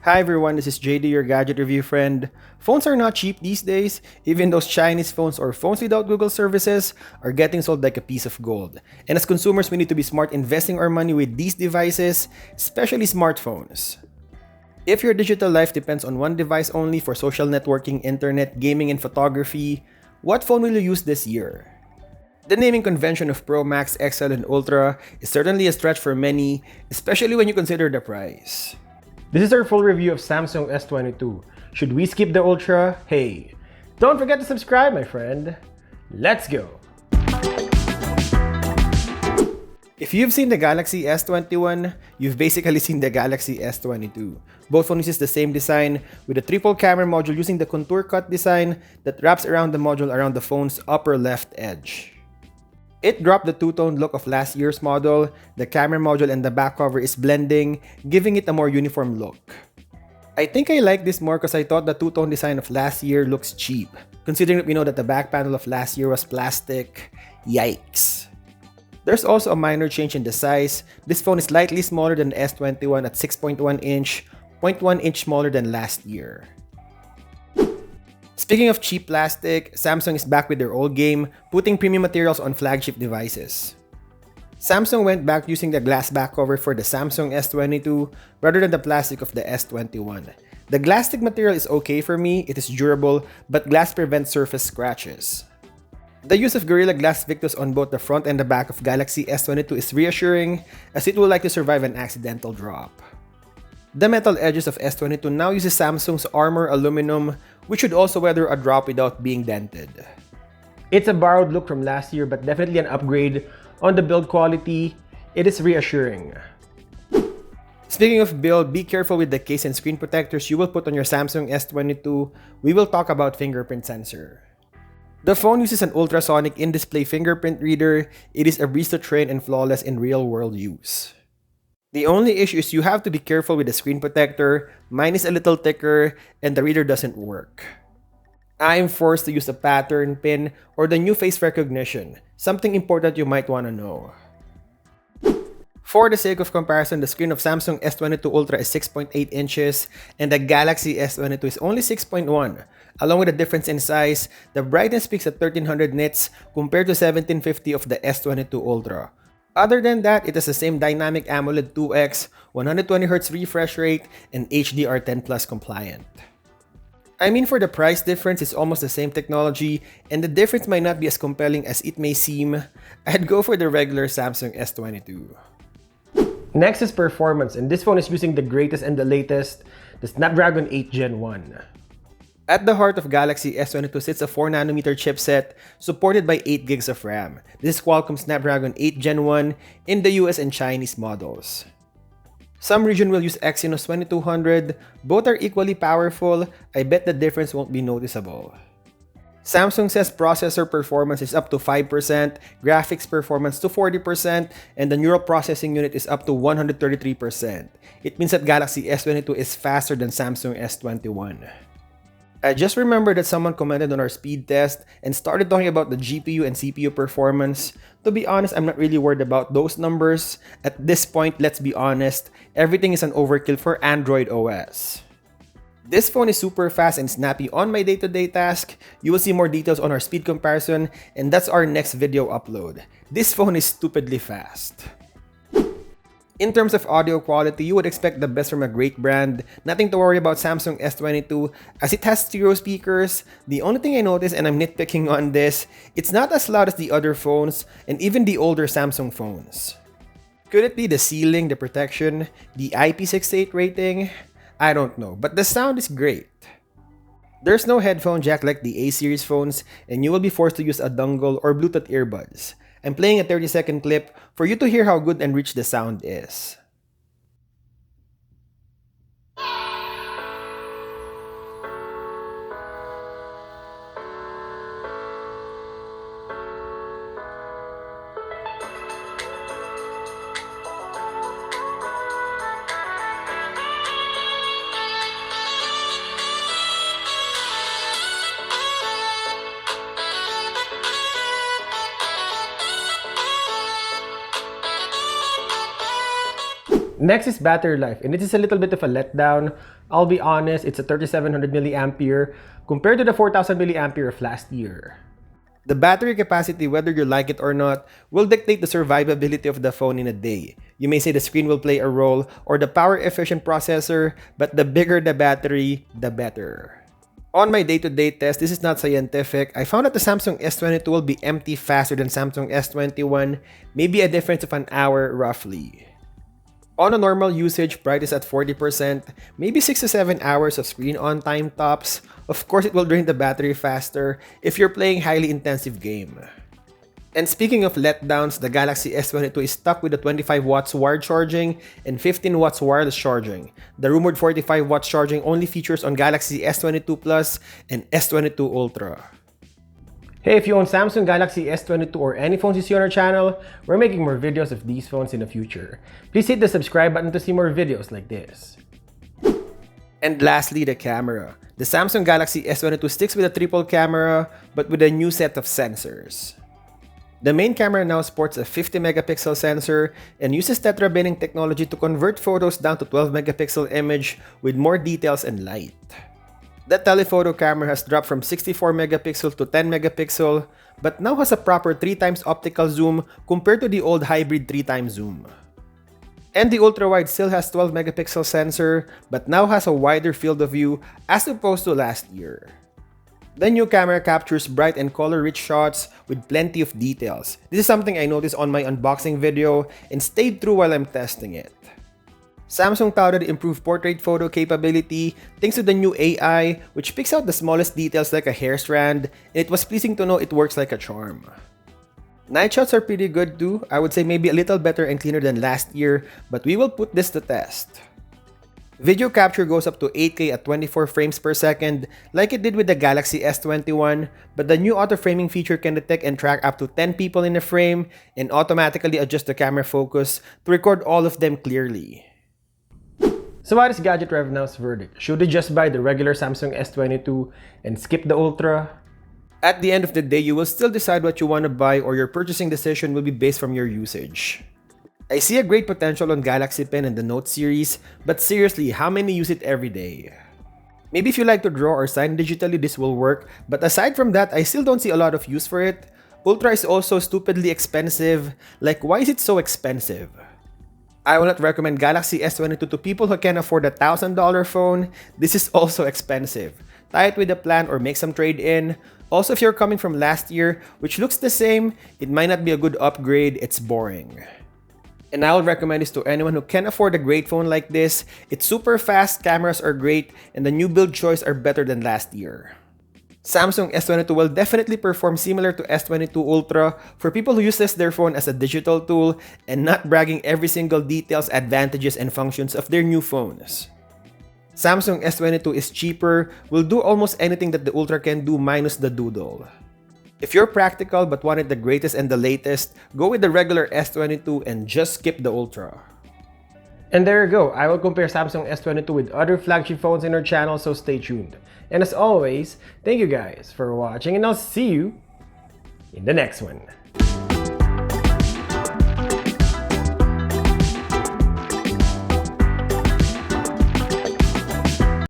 Hi everyone, this is JD, your gadget review friend. Phones are not cheap these days. Even those Chinese phones or phones without Google services are getting sold like a piece of gold. And as consumers, we need to be smart investing our money with these devices, especially smartphones. If your digital life depends on one device only for social networking, internet, gaming, and photography, what phone will you use this year? The naming convention of Pro Max, XL, and Ultra is certainly a stretch for many, especially when you consider the price. This is our full review of Samsung S22. Should we skip the Ultra? Hey, don't forget to subscribe, my friend. Let's go! If you've seen the Galaxy S21, you've basically seen the Galaxy S22. Both phones use the same design, with a triple camera module using the contour cut design that wraps around the module around the phone's upper left edge. It dropped the two-tone look of last year's model. The camera module and the back cover is blending, giving it a more uniform look. I think I like this more because I thought the two-tone design of last year looks cheap, considering that we know that the back panel of last year was plastic. Yikes. There's also a minor change in the size. This phone is slightly smaller than the S21 at 6.1 inch, 0.1 inch smaller than last year. Speaking of cheap plastic, Samsung is back with their old game, putting premium materials on flagship devices. Samsung went back using the glass back cover for the Samsung S22 rather than the plastic of the S21. The plastic material is okay for me, it is durable, but glass prevents surface scratches. The use of Gorilla Glass Victus on both the front and the back of Galaxy S22 is reassuring, as it will likely survive an accidental drop. The metal edges of S22 now uses Samsung's Armor aluminum, which should also weather a drop without being dented. It's a borrowed look from last year, but definitely an upgrade on the build quality. It is reassuring. Speaking of build, be careful with the case and screen protectors you will put on your Samsung S22. We will talk about fingerprint sensor. The phone uses an ultrasonic in-display fingerprint reader. It is a breeze to train and flawless in real-world use. The only issue is you have to be careful with the screen protector. Mine is a little thicker and the reader doesn't work. I am forced to use a pattern pin or the new face recognition, something important you might want to know. For the sake of comparison, the screen of Samsung S22 Ultra is 6.8 inches and the Galaxy S22 is only 6.1. Along with the difference in size, the brightness peaks at 1300 nits compared to 1750 of the S22 Ultra. Other than that, it has the same dynamic AMOLED 2X, 120Hz refresh rate, and HDR10 Plus compliant. I mean, for the price difference, it's almost the same technology, and the difference might not be as compelling as it may seem. I'd go for the regular Samsung S22. Next is performance, and this phone is using the greatest and the latest, the Snapdragon 8 Gen 1. At the heart of Galaxy S22 sits a 4nm chipset supported by 8GB of RAM. This is Qualcomm Snapdragon 8 Gen 1 in the US and Chinese models. Some region will use Exynos 2200. Both are equally powerful. I bet the difference won't be noticeable. Samsung says processor performance is up to 5%, graphics performance to 40%, and the neural processing unit is up to 133%. It means that Galaxy S22 is faster than Samsung S21. I just remembered that someone commented on our speed test and started talking about the GPU and CPU performance. To be honest, I'm not really worried about those numbers. At this point, let's be honest, everything is an overkill for Android OS. This phone is super fast and snappy on my day-to-day task. You will see more details on our speed comparison, and that's our next video upload. This phone is stupidly fast. In terms of audio quality, you would expect the best from a great brand. Nothing to worry about Samsung S22 as it has stereo speakers. The only thing I noticed, and I'm nitpicking on this, it's not as loud as the other phones and even the older Samsung phones. Could it be the sealing, the protection, the IP68 rating? I don't know, but the sound is great. There's no headphone jack like the A-series phones, and you will be forced to use a dongle or Bluetooth earbuds. I'm playing a 30-second clip for you to hear how good and rich the sound is. Next is battery life, and this is a little bit of a letdown. I'll be honest, it's a 3700 mAh compared to the 4000 mAh of last year. The battery capacity, whether you like it or not, will dictate the survivability of the phone in a day. You may say the screen will play a role or the power-efficient processor, but the bigger the battery, the better. On my day-to-day test, this is not scientific, I found that the Samsung S22 will be empty faster than Samsung S21, maybe a difference of an hour roughly. On a normal usage, bright is at 40%, maybe 6 to 7 hours of screen on time tops. Of course, it will drain the battery faster if you're playing highly intensive game. And speaking of letdowns, the Galaxy S22 is stuck with the 25 watts wired charging and 15 watts wireless charging. The rumored 45 watts charging only features on Galaxy S22 Plus and S22 Ultra. Hey, if you own Samsung Galaxy S22 or any phones you see on our channel, we're making more videos of these phones in the future. Please hit the subscribe button to see more videos like this. And lastly, the camera. The Samsung Galaxy S22 sticks with a triple camera, but with a new set of sensors. The main camera now sports a 50 megapixel sensor and uses tetra binning technology to convert photos down to 12 megapixel image with more details and light. The telephoto camera has dropped from 64 megapixel to 10 megapixel, but now has a proper 3x optical zoom compared to the old hybrid 3x zoom. And the ultra-wide still has 12 megapixel sensor, but now has a wider field of view as opposed to last year. The new camera captures bright and color-rich shots with plenty of details. This is something I noticed on my unboxing video and stayed through while I'm testing it. Samsung touted improved portrait photo capability thanks to the new AI, which picks out the smallest details like a hair strand, and it was pleasing to know it works like a charm. Night shots are pretty good too. I would say maybe a little better and cleaner than last year, but we will put this to test. Video capture goes up to 8K at 24 frames per second like it did with the Galaxy S21, but the new auto framing feature can detect and track up to 10 people in a frame and automatically adjust the camera focus to record all of them clearly. So what is GadgetRevNow's verdict? Should you just buy the regular Samsung S22 and skip the Ultra? At the end of the day, you will still decide what you want to buy, or your purchasing decision will be based from your usage. I see a great potential on Galaxy Pen and the Note series, but seriously, how many use it every day? Maybe if you like to draw or sign digitally, this will work, but aside from that, I still don't see a lot of use for it. Ultra is also stupidly expensive. Like, why is it so expensive? I will not recommend Galaxy S22 to people who can afford a $1,000 phone. This is also expensive. Tie it with a plan or make some trade-in. Also, if you're coming from last year, which looks the same, it might not be a good upgrade, it's boring. And I would recommend this to anyone who can afford a great phone like this. It's super fast, cameras are great, and the new build choice are better than last year. Samsung S22 will definitely perform similar to S22 Ultra for people who uses their phone as a digital tool and not bragging every single details, advantages, and functions of their new phones. Samsung S22 is cheaper, will do almost anything that the Ultra can do minus the doodle. If you're practical but wanted the greatest and the latest, go with the regular S22 and just skip the Ultra. And there you go, I will compare Samsung S22 with other flagship phones in our channel, so stay tuned. And as always, thank you guys for watching, and I'll see you in the next one.